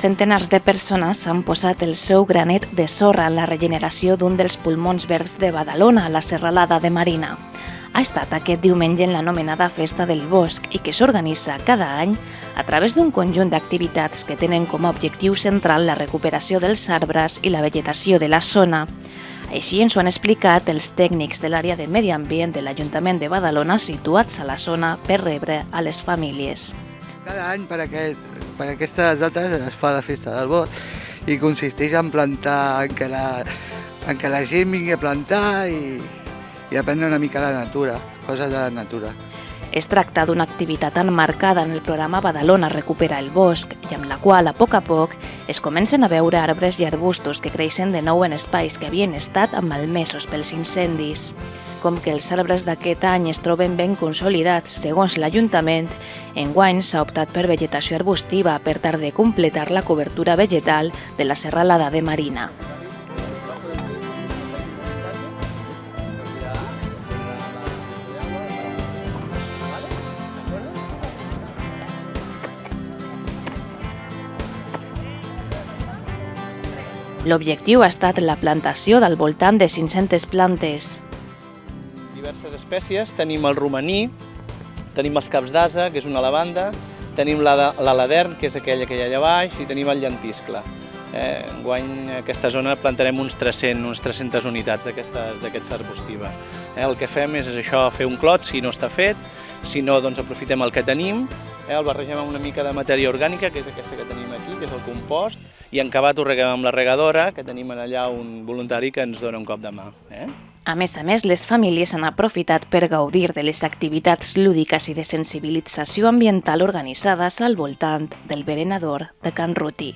Centenars de persones han posat el seu granet de sorra en la regeneració d'un dels pulmons verds de Badalona, la Serralada de Marina. Ha estat aquest diumenge en l'anomenada Festa del Bosc i que s'organitza cada any a través d'un conjunt d'activitats que tenen com a objectiu central la recuperació dels arbres i la vegetació de la zona. Així ens ho han explicat els tècnics de l'àrea de Medi Ambient de l'Ajuntament de Badalona situats a la zona per rebre a les famílies. Cada any per aquestes dates es fa la Festa del Bosc i consisteix en plantar, en que la gent vingui a plantar i aprendre una mica la natura, coses de la natura. Es tracta d'una activitat enmarcada en el programa Badalona Recupera el Bosc i amb la qual, a poc, es comencen a veure arbres i arbustos que creixen de nou en espais que havien estat malmesos pels incendis. Com que els arbres d'aquest any es troben ben consolidats, segons l'Ajuntament, enguany s'ha optat per vegetació arbustiva per tal de completar la cobertura vegetal de la Serralada de Marina. L'objectiu ha estat la plantació del voltant de 500 plantes. Diverses espècies, tenim el romaní, tenim els caps d'ase, que és una lavanda, tenim l'aladern, que és aquella que hi ha allà baix, i tenim el llentiscle. Enguany a aquesta zona plantarem unes 300 unitats d'aquesta arbustiva. El que fem és això, fer un clot si no està fet, si no doncs aprofitem el que tenim, el barregem amb una mica de matèria orgànica, que és aquesta que tenim aquí, que és el compost, i en acabat ho reguem amb la regadora, que tenim allà un voluntari que ens dona un cop de mà. A més, les famílies han aprofitat per gaudir de les activitats lúdiques i de sensibilització ambiental organitzades al voltant del berenador de Can Ruti.